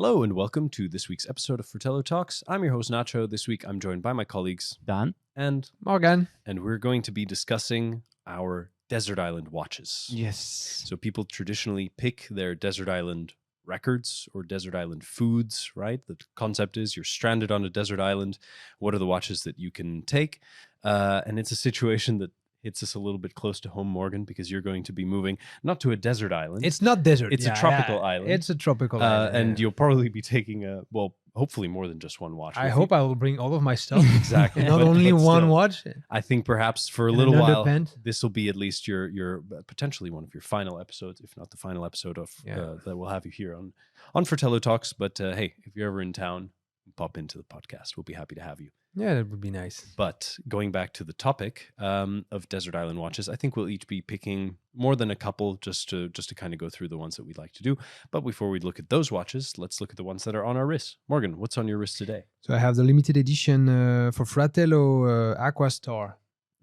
Hello and welcome to this week's episode of Fratello Talks. I'm your host Nacho. This week I'm joined by my colleagues Daan and Morgan. we're going to be discussing our desert island watches. Yes. So people traditionally pick their desert island records or desert island foods, right? The concept is you're stranded on a desert island. What are the watches that you can take? And it's a situation that hits us a little bit close to home, Morgan, because you're going to be moving not to a desert island. It's not desert. It's a tropical island. It's a tropical island. And you'll probably be taking hopefully more than just one watch. I hope I will bring all of my stuff. Exactly. Not but only one still, watch. I think perhaps for a And little an while, underpant. this will be at least your potentially one of your final episodes, if not the final episode of that we'll have you here on Fratello Talks. But hey, if you're ever in town, pop into the podcast. We'll be happy to have you. Yeah, that would be nice. But going back to the topic of desert island watches, I think we'll each be picking more than a couple just to kind of go through the ones that we'd like to do. But before we look at those watches, let's look at the ones that are on our wrists. Morgan, what's on your wrist today? So I have the limited edition for Fratello Aqua Star,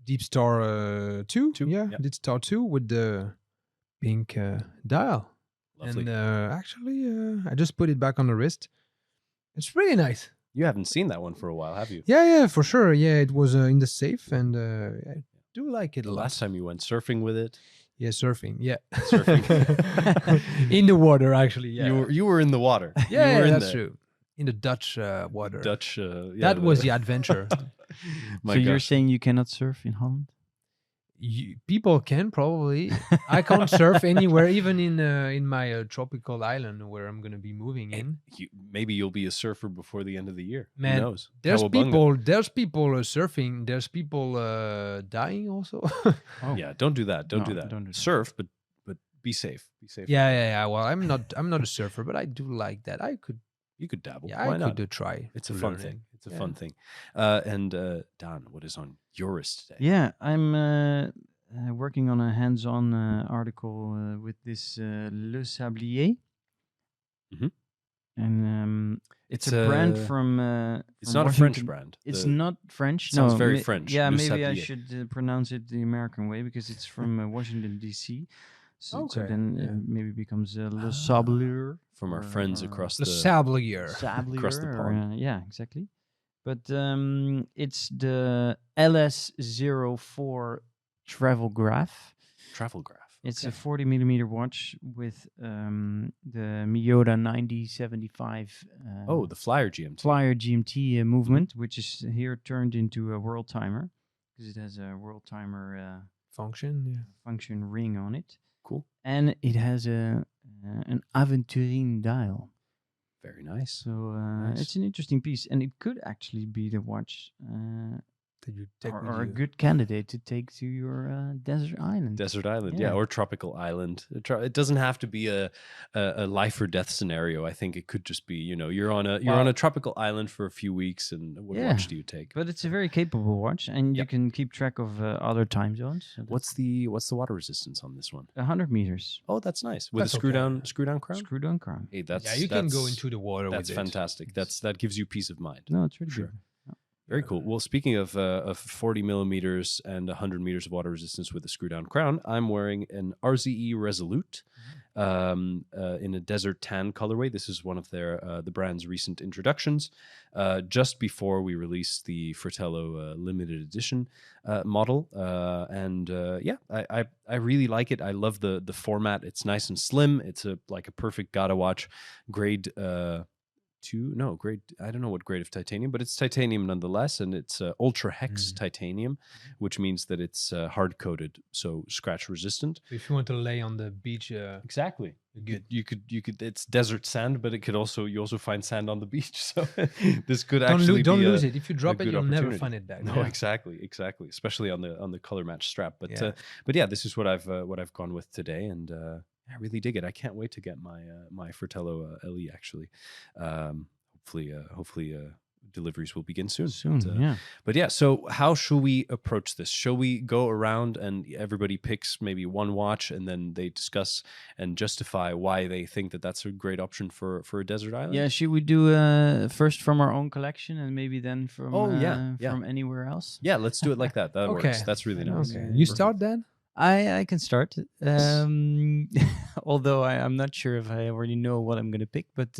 Deep Star 2. Yeah, Deep Star 2 with the pink dial. Lovely. And actually, I just put it back on the wrist. It's really nice. You haven't seen that one for a while, have you? Yeah, for sure. Yeah, it was in the safe, and I do like it a The lot. last time you went surfing with it. Yeah, surfing. Yeah, Surfing. in the water, actually. Yeah, You were in the water. yeah, you were in that's the true. In the Dutch water. Dutch. That was the adventure. My So you're gosh. saying you cannot surf in Holland? People can probably. I can't surf anywhere, even in my tropical island where I'm gonna be moving in. Maybe you'll be a surfer before the end of the year. Man, Who knows? There's Cowabunga. people surfing. There's people dying also. Oh. Yeah, don't do that. Don't No, do that. don't do that. Surf, but be safe. Be safe. Yeah. Well, I'm not a surfer, but I do like that. You could dabble. Yeah, Why I not? could try. It's a to fun learn it. thing. It's a Yeah. fun thing. And Daan, what is on your wrist today? Yeah, I'm working on a hands-on article with this Le Sablier. Mhm. And it's a brand from It's from not a French Washington. brand. It's The- not French. sounds no, very French, Yeah, Le maybe I Sablier. should pronounce it the American way because it's from Washington D.C. So Okay, then yeah. it maybe becomes Le Sablier from our friends across Le the Sablier. Sablier, across the or, pond. yeah, exactly. But it's the LS04 Travel Graph. travel graph. It's a 40 millimeter watch with the Miyota 9075 The Flyer GMT. Flyer GMT movement, which is here turned into a world timer because it has a world timer Function. Yeah. function ring on it, Cool. and it has an Aventurine dial. Very nice. So Nice. it's an interesting piece, and it could actually be the watch That you take with or a you. good candidate to take to your desert island. Desert island, Yeah. or tropical island. It doesn't have to be a life or death scenario. I think it could just be, you're on a tropical island for a few weeks, and what Yeah. watch do you take? But it's a very capable watch, and you can keep track of other time zones. So What's the water resistance on this one? 100 meters? Oh, that's nice. With That's a screw okay. down crown. Screwed on crown. Hey, that's Yeah, you can go that's- into the water That's with it. fantastic. That gives you peace of mind. No, it's really Sure. good. Very cool. Well, speaking of 40 millimeters and 100 meters of water resistance with a screw down crown, I'm wearing an RZE Resolute in a desert tan colorway. This is one of the brand's recent introductions. Just before we released the Fratello limited edition model, I really like it. I love the format. It's nice and slim. It's like a perfect Gata watch, grade. Grade. I don't know what grade of titanium, but it's titanium nonetheless, and it's ultra hex titanium, which means that it's hard coated, so scratch resistant. So if you want to lay on the beach, Exactly. good. You could. It's desert sand, but you also find sand on the beach. So this could Don't, actually don't be lose it. If you drop it, good you'll never opportunity. find it back. No, Yeah. exactly, especially on the color match strap. But Yeah. but yeah, this is what I've gone with today, and I really dig it. I can't wait to get my Fratello LE actually. Hopefully deliveries will begin soon. Soon, But, But yeah, so how should we approach this? Shall we go around and everybody picks maybe one watch and then they discuss and justify why they think that that's a great option for a desert island? Yeah, should we do first from our own collection and maybe then from from anywhere else? Yeah, let's do it like that. That Okay. works. That's really nice. Okay. You start then? I can start. Although I'm not sure if I already know what I'm going to pick, but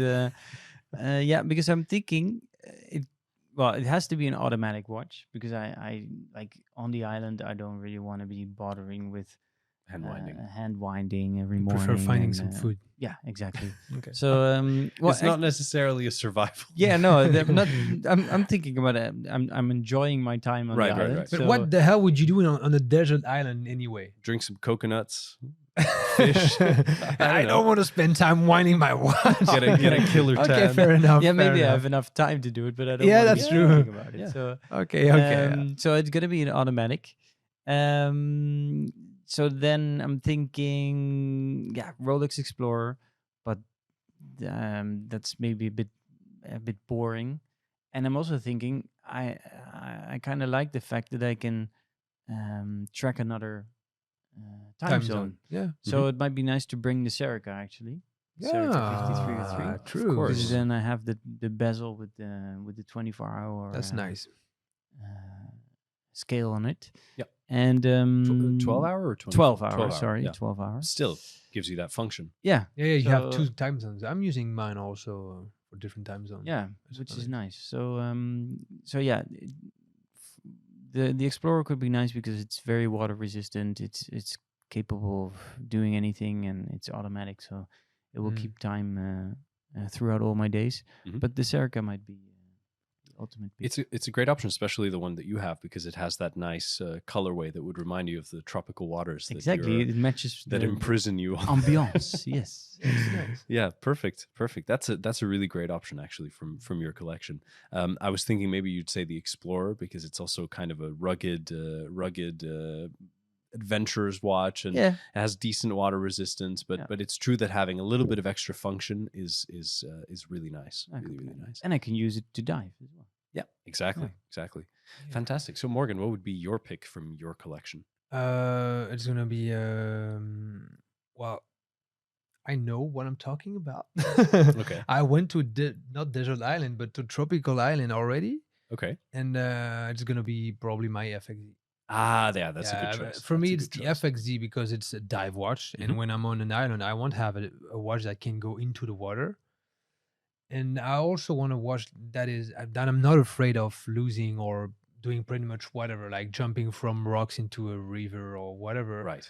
Yeah, because I'm thinking it. Well, it has to be an automatic watch because I like on the island. I don't really want to be bothering with hand winding every You morning. prefer finding and, some food. Yeah, exactly. Okay. So well, It's not necessarily a survival. yeah, no, I'm not. I'm thinking about it. I'm enjoying my time on Right, the right, island. right. But So what the hell would you do on a desert island anyway? Drink some coconuts, fish. I don't want to spend time whining my watch. Get a killer tan. Okay, fair enough. yeah, fair maybe I enough. have enough time to do it, but I don't. Yeah, wanna that's be true. thinking about it. Yeah. So Okay, okay. so it's gonna be an automatic. So then I'm thinking, yeah, Rolex Explorer, but that's maybe a bit boring. And I'm also thinking I kind of like the fact that I can track another time zone. Yeah. So it might be nice to bring the Serica actually. Serica 5303. Yeah, Of true. course. Because then I have the bezel with the 24-hour. That's nice. Scale on it. Yep. And 12 hour or 12 hours? hours. Sorry, yeah. 12 hours. Still gives you that function. Yeah. Yeah, you have So- 2 time zones. I'm using mine also for different time zones. Yeah, That's which is funny. nice. So yeah, the Explorer could be nice because it's very water resistant. It's capable of doing anything and it's automatic, so it will Mm. keep time throughout all my days. Mhm. But the Serica might be the ultimate pick. It's a great option, especially the one that you have, because it has that nice colorway that would remind you of the tropical waters. Exactly, it matches That the imprison you. ambiance. Yes. Yeah, perfect. That's a really great option actually from your collection. I was thinking maybe you'd say the Explorer because it's also kind of a rugged adventurer's watch and Yeah. it has decent water resistance. But Yeah. but it's true that having a little bit of extra function is really nice. I Really, could- really nice. And I can use it to dive as well. Yeah, exactly. Fantastic. So Morgan, what would be your pick from your collection? It's gonna be well, I know what I'm talking about. Okay. I went to not desert island, but to tropical island already, Okay. and it's gonna be probably my FXZ. Yeah, that's a Yeah, good but choice. for me, That's a it's the good choice. FXZ because it's a dive watch, Mhm. and when I'm on an island, I want to have a watch that can go into the water. And I also want a watch that I'm not afraid of losing or doing pretty much whatever, like jumping from rocks into a river or whatever. Right.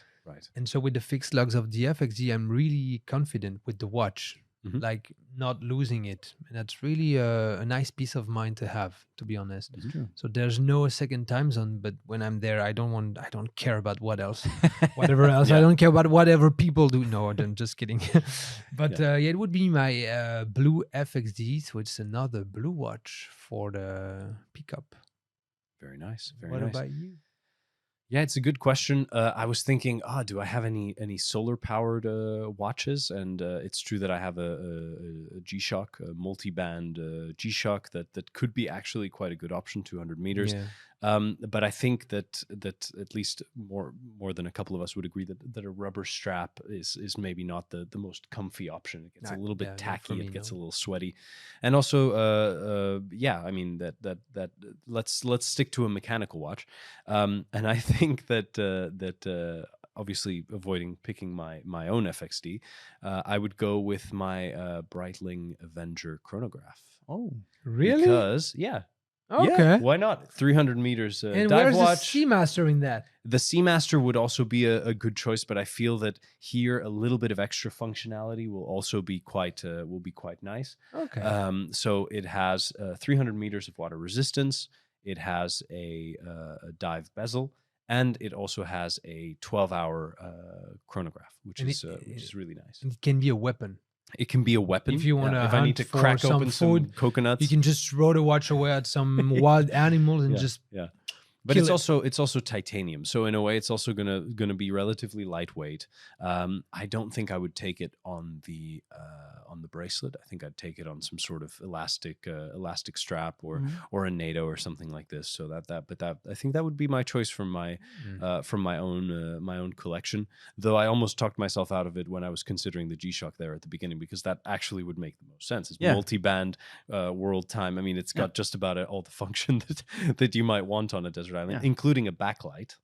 And so with the fixed lugs of the FXZ, I'm really confident with the watch, Mhm. like not losing it. And that's really a nice peace of mind to have, to be honest. Mhm. True. So there's no second time zone, but when I'm there, I don't care about what else, whatever else. I Yeah. don't care about whatever people do. No, I'm just kidding. But Yeah. yeah, it would be my blue FXD. So it's another blue watch for the pickup. Very nice. Very What nice. about you? Yeah, it's a good question. I was thinking, do I have any solar powered watches? And it's true that I have a G-Shock, a multi-band G-Shock that could be actually quite a good option, 200 meters. Yeah. But I think that at least more than a couple of us would agree that a rubber strap is maybe not the most comfy option. It gets a little bit not for tacky. me, It gets a no. little sweaty, and also yeah. I mean that let's stick to a mechanical watch, and I think that obviously avoiding picking my own FXD, I would go with my Breitling Avenger chronograph. Oh. Really? Because yeah. Okay. Yeah, why not? 300 meters And dive where's watch. the Seamaster in that? The Seamaster would also be a good choice, but I feel that here a little bit of extra functionality will also be quite nice. Okay. So it has 300 meters of water resistance. It has a dive bezel, and it also has a 12-hour chronograph, which And is really nice. it can be a weapon. It can be a weapon. If you want to if I need to hunt for crack some open some food, coconuts, you can just throw the watch away at some wild animals and just But kill it. it's also titanium, so in a way, it's also gonna be relatively lightweight. I don't think I would take it on the bracelet. I think I'd take it on some sort of elastic strap or a NATO or something like this. So that I think that would be my choice from my own collection. Though I almost talked myself out of it when I was considering the G-Shock there at the beginning, because that actually would make the most sense. It's multi-band world time. I mean, it's got just about all the function that you might want on a desert island, including a backlight,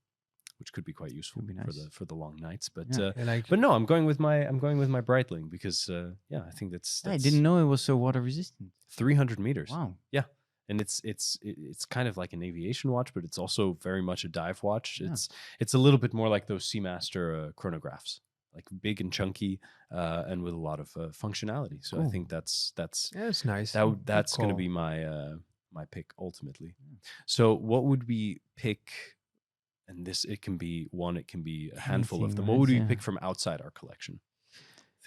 which could be quite useful Could be nice. for the long nights. But Yeah. but no, I'm going with my Breitling because I think that's I didn't know it was so water resistant. 300 meters. Wow. Yeah. And it's kind of like an aviation watch, but it's also very much a dive watch. Yeah. It's a little bit more like those Seamaster chronographs, like big and chunky, and with a lot of functionality. So I Cool. think that's Yeah, it's nice. that's going to call. be my pick ultimately. So what would we pick? And this, it can be one, it can be a handful of Anything, them. right? What would we Yeah. pick from outside our collection?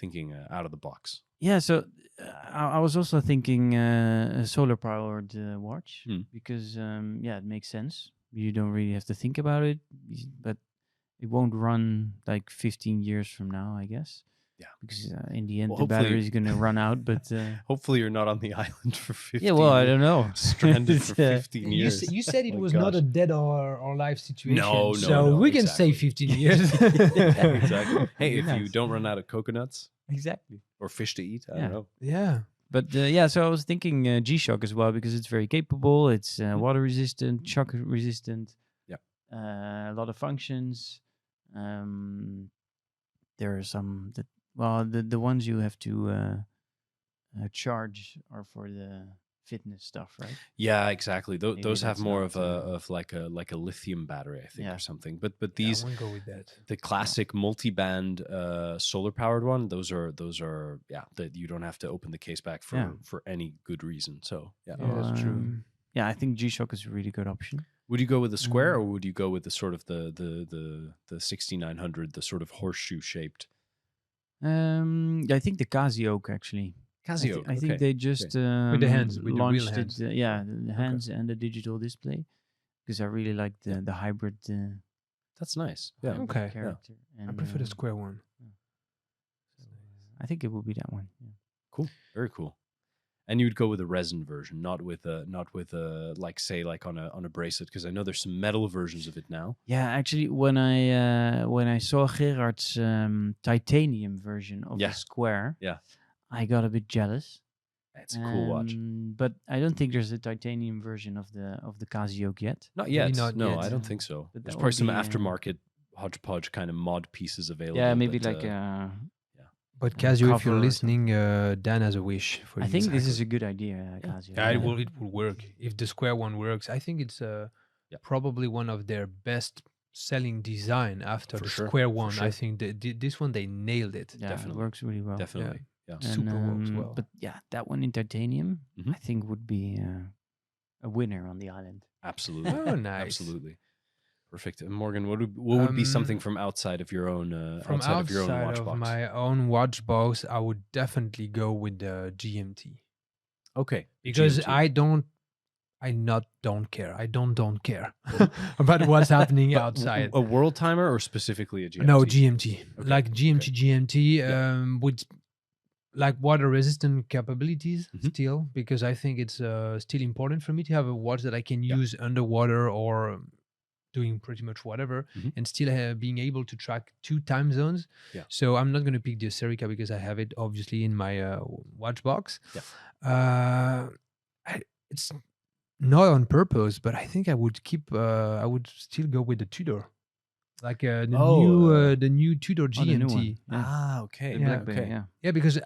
Thinking out of the box. Yeah, so I was also thinking a solar powered watch because it makes sense. You don't really have to think about it, but it won't run like 15 years from now, I guess. Yeah. Because in the end, Well, the hopefully- battery is going to run out. But Hopefully you're not on the island for 15 yeah, well, I years. don't know. Stranded for It's, 15 You, years. you said it My was not a gosh. dead or live situation. No, so no, we can say exactly. 15 years. Exactly. Hey, Be if you nice. don't run out of coconuts Exactly. or fish to eat, I Yeah. don't know. Yeah. But so I was thinking G-Shock as well because it's very capable. It's water resistant, shock resistant. Yep. A lot of functions. There are some that the ones you have to charge are for the fitness stuff, right? Yeah, exactly. Maybe Those have that's more not, of like a lithium battery, I think, Yeah. or something. But Yeah, these I won't go with that. the classic multi-band solar powered one, those are that you don't have to open the case back Yeah. for any good reason. So yeah. Yeah, that's true. Yeah, I think G-Shock is a really good option. Would you go with the square or would you go with the sort of the 6900, the sort of horseshoe shaped? I think the Casio actually. Casio. I think they just With the hands, with the real launched hands. it. The hands and the digital display, because I really like the hybrid. That's nice. Yeah. hybrid Okay. character. I And, prefer the square one. I think it would be that one. Yeah. Cool. Very cool. And you'd go with a resin version, not with a like say like on a bracelet, because I know there's some metal versions of it now. Yeah, actually, when I saw Gerard's titanium version of Yeah. the square, Yeah. I got a bit jealous. It's a cool watch. But I don't think there's a titanium version of the Casio yet. Not Maybe yet. not No, yet. I don't think so. But There's that probably would some be, aftermarket hodgepodge kind of mod pieces available. Yeah, maybe but, like But Casio, if cover you're or listening, Dan has a wish for I you. think this is a good idea, Casio. Yeah, it will work. If the square one works, I think it's probably one of their best selling design after For the sure, square for one. sure. I think this one they nailed it. Yeah, Definitely. it works really well. definitely. Yeah. And, Super works well. But yeah, that one in titanium, Mhm. I think would be a winner on the island. Absolutely. Oh, nice. Absolutely. Perfect. And Morgan, what would be something from outside of your own From outside of your own watch of box? my own watch box, I would definitely go with the GMT Okay. because GMT. I don't care. I don't care about what's happening But outside. a world timer or specifically a GMT? No, GMT. Okay, Like GMT, GMT Yeah. with like water resistant capabilities Mhm. still, because I think it's still important for me to have a watch that I can Yeah. use underwater or doing pretty much whatever Mhm. and still being able to track 2 time zones. Yeah. So I'm not going to pick the Serica because I have it obviously in my watch box. Yeah. It's not on purpose, but I think I would I would still go with the Tudor. Like the new Tudor Oh, the new GMT. one. Yeah. Ah, okay. The Yeah, Black Bay, okay. yeah. Yeah, because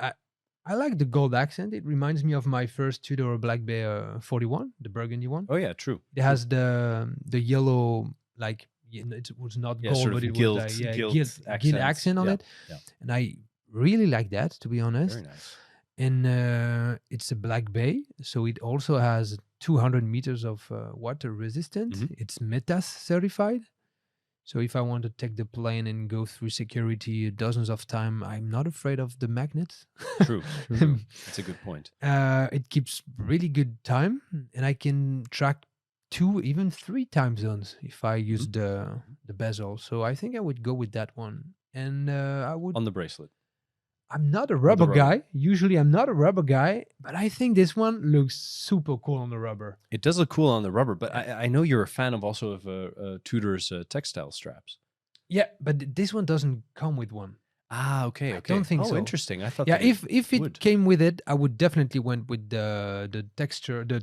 I like the gold accent. It reminds me of my first Tudor Black Bay 41, the burgundy one. Oh yeah, true. It has the yellow, like it was not Yeah, gold, sort of but it gilt- was like gilt gilt accents. accent on Yeah, it. yeah. And I really like that, to be honest. Very nice. And it's a Black Bay, so it also has 200 meters of water resistant. Mhm. It's METAS certified. So if I want to take the plane and go through security dozens of time, I'm not afraid of the magnets. True. True. That's a good point. It keeps really good time, and I can track 2, even 3 time zones if I use the bezel. So I think I would go with that one. And I would. On the bracelet. I'm not a rubber rubber. guy. Usually, I'm not a rubber guy, but I think this one looks super cool on the rubber. It does look cool on the rubber, but I know you're a fan of also of Tudor's textile straps. Yeah, but this one doesn't come with one. Ah, okay, I okay. don't think oh, so. interesting. I thought. Yeah, that if it would. came with it, I would definitely went with the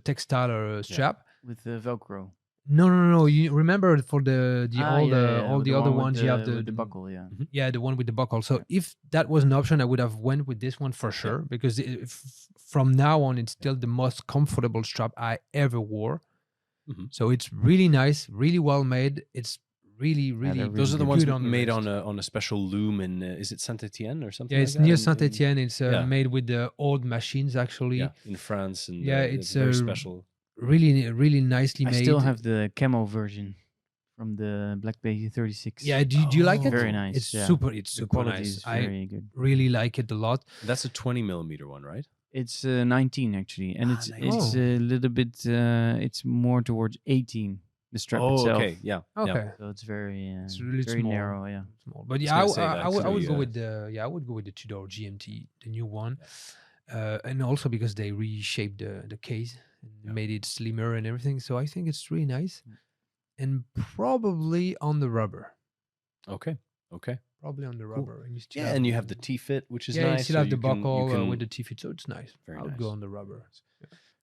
textile strap. With the Velcro. No. You remember for the all the other one with ones, you have with the buckle, yeah. yeah, the one with the buckle. So Yeah. if that was an option, I would have went with this one for sure because from now on, it's still the most comfortable strap I ever wore. Mhm. So it's really nice, really well made. It's really, they're really. really Those are the good. ones good on the made wrist. on a special loom in is it Saint Etienne or something Yeah, like it's that? near In- Saint in- Etienne. It's yeah. made with the old machines actually. Yeah, in France, and Yeah, it's it's very special. really, really nicely I made. still have the camo version from the Black Bay 36. Yeah, do you like it? Very nice. It's yeah. super. It's The super quality nice. is I very good. really like it a lot. That's a 20 millimeter one, right? It's 19 actually, and it's 19. it's a little bit. It's more towards 18. The strap Oh, itself. okay, yeah. Okay. So it's very It's really very small. narrow. Yeah. Small. But was yeah, gonna say I that's would go the, with the I would go with the Tudor GMT, the new one, and also because they reshaped the case and Yeah. made it slimmer and everything. So I think it's really nice, Mm. and probably on the rubber. Okay. Probably on the Cool. rubber, and you still Yeah, and you have the T-fit, which is yeah, nice. you still so have the you can- buckle you can- with the T-fit, so it's nice. Very I would nice. go on the rubber.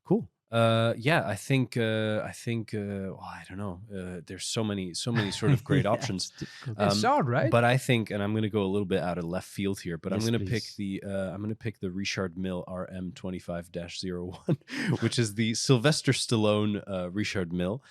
Cool. Yeah, I think well, I don't know. There's so many sort of great Yeah, options. it's difficult. It's hard, right? But I think, and I'm going to go a little bit out of left field here, but Yes, I'm going to pick please. the Richard Mille RM25-01, which is the Sylvester Stallone Richard Mille,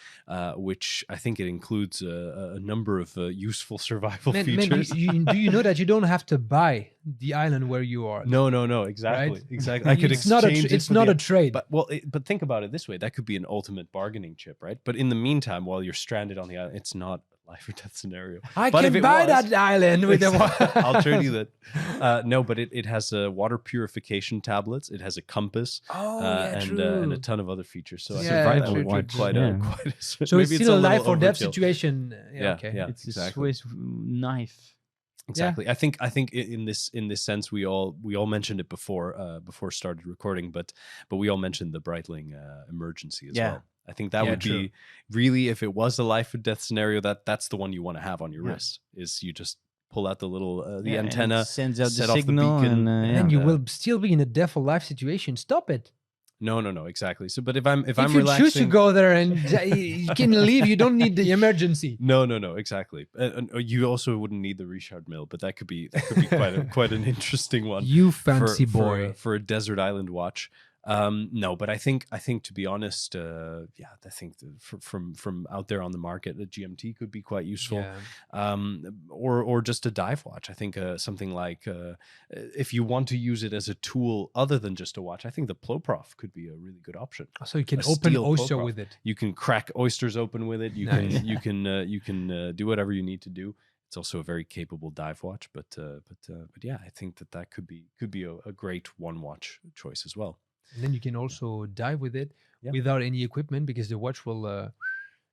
which I think it includes a number of useful survival Man, features. do you know that you don't have to buy the island where you are? No, exactly, Right? exactly. I could It's not exchange it it's for not the- a trade. But think about it this way: that could be an ultimate bargaining chip, right? But in the meantime, while you're stranded on the island, it's not a life or death scenario. I but if can it buy was- that island with I'll trade you that. No, but it has water purification tablets. It has a compass. Oh, yeah, and true. a ton of other features. So I Yeah, think that true, would be true, quite yeah. a quite a. so it's maybe still a little life or death overkill. situation. Yeah, Okay. yeah. It's exactly. a Swiss knife. Exactly. I think in this sense we all mentioned it before started recording, but we all mentioned the Breitling emergency as Yeah. well. I think that Yeah, would true. be really, if it was a life or death scenario, that's the one you want to have on your Yeah. wrist. Is you just pull out the little the Yeah, and it antenna, sends out set the off signal, the beacon, and And then you uh, will still be in a death or life situation. Stop it. No, exactly. So, but if I'm If I'm you relaxing, choose to go there and you can leave, you don't need the emergency. No, exactly. And you also wouldn't need the Richard Mille, but that could be quite an interesting one. You for- fancy for, boy. for a desert island watch. No, but I think to be honest, I think from out there on the market, the GMT could be quite useful. Yeah. Or just a dive watch. I think something like if you want to use it as a tool other than just a watch, I think the Ploprof could be a really good option. So you can A open steel oyster Ploprof. with it. You can crack oysters open with it. You Nice. can you can do whatever you need to do. It's also a very capable dive watch, but yeah, I think that could be a great one watch choice as well. And then you can also dive with it Yeah. without any equipment because the watch will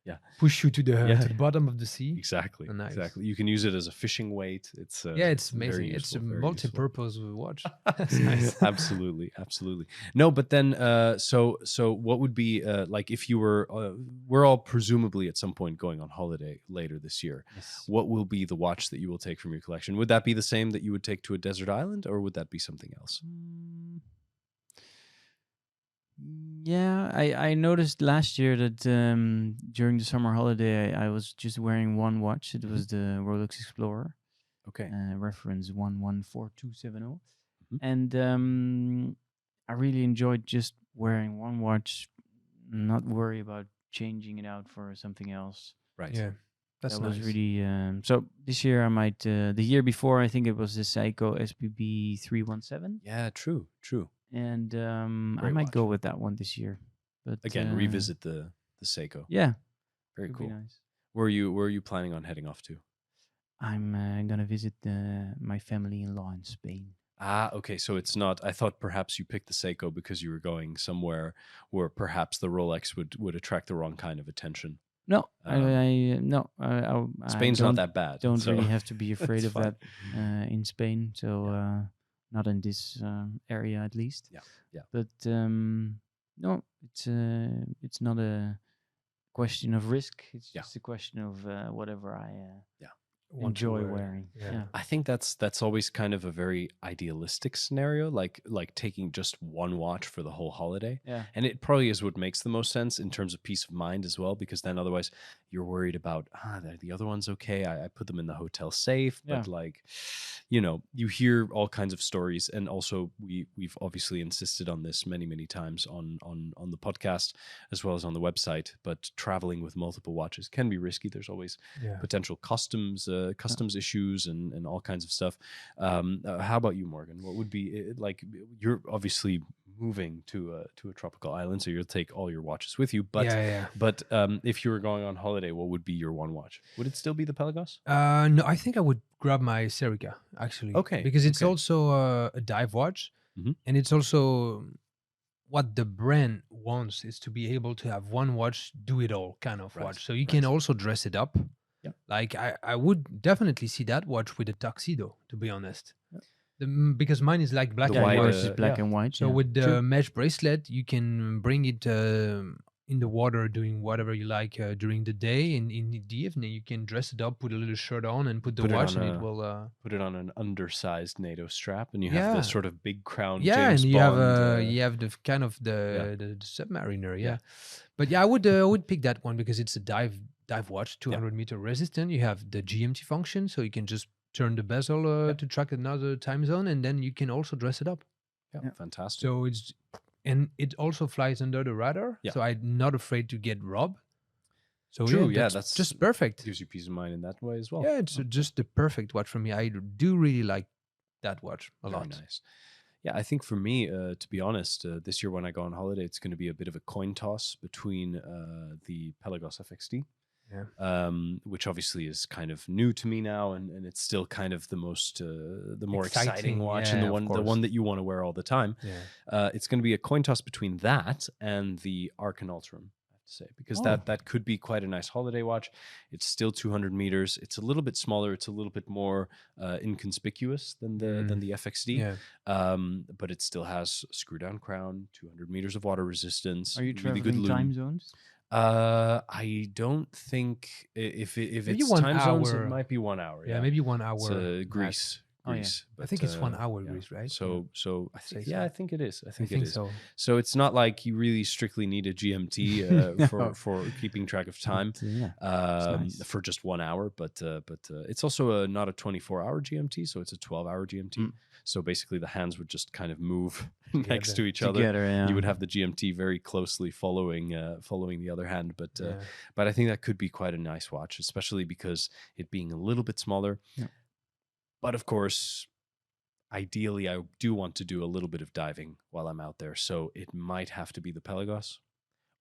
Yeah. push you to the Yeah. to the bottom of the sea. Exactly, Nice. exactly. You can use it as a fishing weight. It's Yeah, it's very amazing. It's a useful, very useful. multi-purpose watch. That's nice. absolutely. No, but then so what would be like if you were we're all presumably at some point going on holiday later this year. Yes. What will be the watch that you will take from your collection? Would that be the same that you would take to a desert island, or would that be something else? Yeah, I noticed last year that during the summer holiday I was just wearing one watch. It was the Rolex Explorer, Okay. reference 114270, Mhm. and I really enjoyed just wearing one watch, not worry about changing it out for something else. Right. Yeah, that's That nice. was really so. This year I might. The year before I think it was the Seiko SPB 317. Yeah, true. And I Great might go watch. with that one this year. But Again, revisit the Seiko. Yeah, Very could cool. be nice. Where are you planning on heading off to? I'm gonna visit my family-in-law in Spain. Ah, okay. So it's not. I thought perhaps you picked the Seiko because you were going somewhere where perhaps the Rolex would attract the wrong kind of attention. No, Um, I Spain's not that bad. Don't so really have to be afraid it's of fine. that in Spain. So not in this area at least. Yeah. But no, it's not a question of risk. It's Yeah. just a question of whatever I want to enjoy wear. wearing. Yeah. I think that's always kind of a very idealistic scenario, like taking just one watch for the whole holiday. Yeah. And it probably is what makes the most sense in terms of peace of mind as well, because then otherwise you're worried about the other one's okay. I put them in the hotel safe, but like, you hear all kinds of stories, and also we've obviously insisted on this many times on the podcast as well as on the website. But traveling with multiple watches can be risky. There's always potential customs issues and all kinds of stuff. How about you, Morgan? What would be like? You're obviously moving to a tropical island, so you'll take all your watches with you. But but if you were going on holiday, what would be your one watch? Would it still be the Pelagos? No, I think I would grab my Serica actually. Okay, because it's okay. also a dive watch, and it's also what the brand wants is to be able to have one watch do it all kind of Right, watch. So you can also dress it up. Yeah. Like I would definitely see that watch with a tuxedo, to be honest. Yeah. because mine is like black The and white, white. Yours is black and white. So with the mesh bracelet, you can bring it in the water doing whatever you like during the day. And in the evening, you can dress it up, put a little shirt on, and put the watch, and it will put it on an undersized NATO strap, and you have Yeah. the sort of big crown. yeah, James and Bond, you have the kind of the submariner. Yeah. But yeah, I would pick that one because it's a dive watch, 200-meter resistant. You have the GMT function, so you can just turn the bezel to track another time zone, and then you can also dress it up. Yeah, fantastic. So it also flies under the radar, Yeah. so I'm not afraid to get robbed. So True, that's just perfect. Gives you peace of mind in that way as well. Yeah, it's just the perfect watch for me. I do really like that watch a Very lot. nice. Yeah, I think for me, to be honest, this year when I go on holiday, it's going to be a bit of a coin toss between the Pelagos FXD, which obviously is kind of new to me now, and it's still kind of the more exciting watch, and the one that you want to wear all the time. Yeah. It's going to be a coin toss between that and the Arcan Ultram, I have to say, because that could be quite a nice holiday watch. It's still 200 meters. It's a little bit smaller. It's a little bit more inconspicuous than the FXD. Yeah. But it still has screw down crown, 200 meters of water resistance. Are you really good traveling lume. time zones? I don't think if Maybe it's 1 time zones, it hour. might be 1 hour. Yeah, maybe 1 hour. It's Greece. Oh, yeah. Greece. I think it's 1 But, hour Greece, right? So I think Say so. I think it is. I I think it think is. so. So it's not like you really strictly need a GMT for keeping track of time nice. for just 1 hour, but it's also not a 24-hour GMT, so it's a 12-hour GMT. So basically, the hands would just kind of move next to each other. Together, yeah. You would have the GMT very closely following the other hand, but I think that could be quite a nice watch, especially because it being a little bit smaller. Yeah. But of course, ideally, I do want to do a little bit of diving while I'm out there, so it might have to be the Pelagos,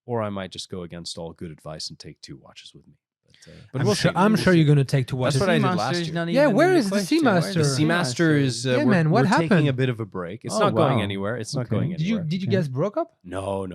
or I might just go against all good advice and take 2 watches with me. But we'll see. I'm sure you're gonna take to watch. That's what I did last Seamaster's year. not Yeah, even where in is the question. Seamaster? Where's The Seamaster is Yeah, we're, man, what we're taking happened? a bit of a break. It's Oh, not going wow. anywhere. It's not Okay. going anywhere. Did you guys broke up? No.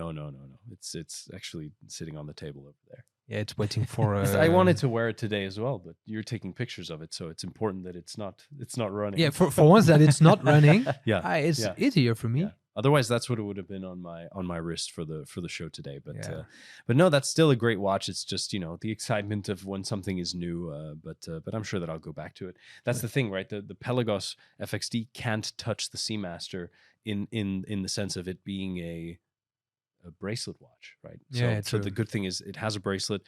It's actually sitting on the table over there. Yeah, it's waiting for. I wanted to wear it today as well, but you're taking pictures of it, so it's important that it's not running. Yeah, for once that it's not running. Yeah. It's Yeah. easier for me. Yeah. Otherwise, that's what it would have been on my wrist for the show today. But Yeah. but no, that's still a great watch. It's just the excitement of when something is new. But I'm sure that I'll go back to it. That's the thing, right? The Pelagos FXD can't touch the Seamaster in the sense of it being a bracelet watch, right? Yeah, So true. the good thing is it has a bracelet.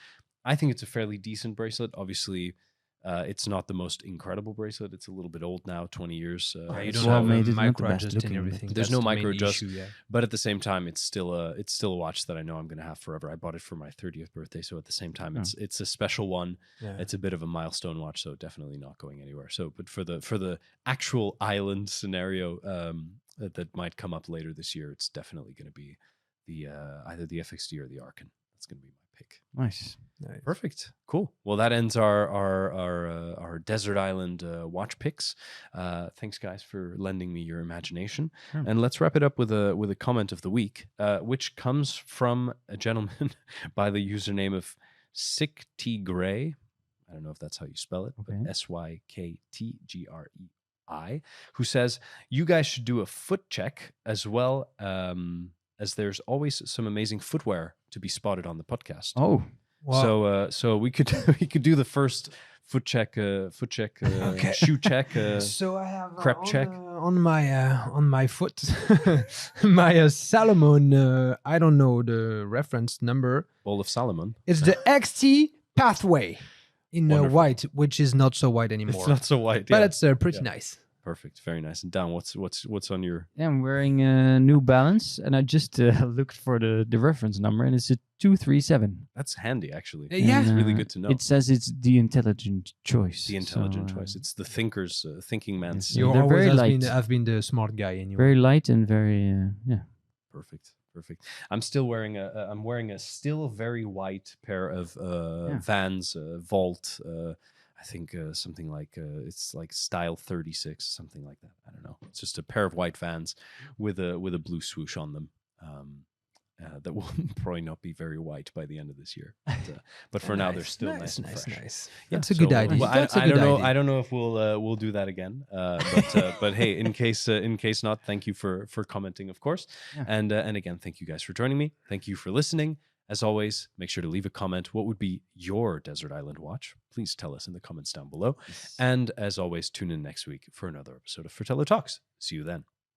I think it's a fairly decent bracelet. Obviously, it's not the most incredible bracelet. It's a little bit old now, 20 years. You so- don't well have made, a it's not the micro best adjust looking, and but everything. There's That's no the main micro adjust. issue, yeah. But at the same time, it's still a watch that I know I'm going to have forever. I bought it for my 30th birthday, so at the same time, it's a special one. Yeah. It's a bit of a milestone watch, so definitely not going anywhere. So, but for the actual island scenario that might come up later this year, it's definitely going to be the either the FXD or the Arcan. That's going to be my pick. Nice. Nice. Perfect. Cool. Well, that ends our desert island watch picks. Thanks, guys, for lending me your imagination. Sure. And let's wrap it up with a comment of the week, which comes from a gentleman by the username of Sick T Gray. I don't know if that's how you spell it, Okay. but SYKTGREI, who says, "You guys should do a foot check as well, as there's always some amazing footwear to be spotted on the podcast." Oh, Well, So we could we could do the first foot check, Okay. shoe check. So I have crep check. on my foot, my Salomon. I don't know the reference number. Bowl of Solomon. It's the XT Pathway in Wonderful. white, which is not so white anymore. It's not so white, but yeah. it's pretty Yeah. nice. Perfect, very nice. And Dan, what's on your? Yeah, I'm wearing a New Balance, and I just looked for the reference number, and it's a 237. That's handy, actually. Yeah. It's really And, good to know. It says it's the intelligent choice. The intelligent so, choice. It's the thinker's, thinking man's. yes, You they're always very have been, light. have been the smart guy anyway. very light and very yeah. Perfect. I'm still wearing I'm wearing a still very white pair of Vans Vault. I think something like it's like style 36, something like that. I don't know. It's just a pair of white Vans with a blue swoosh on them. That will probably not be very white by the end of this year, but for now they're still nice and fresh. Nice. Yeah, That's a good so, idea. well, That's a I good don't know. idea. I don't know if we'll do that again. But hey, in case not, thank you for commenting, of course. Yeah. And again, thank you guys for joining me. Thank you for listening. As always, make sure to leave a comment. What would be your desert island watch? Please tell us in the comments down below. And as always, tune in next week for another episode of Fratello Talks. See you then.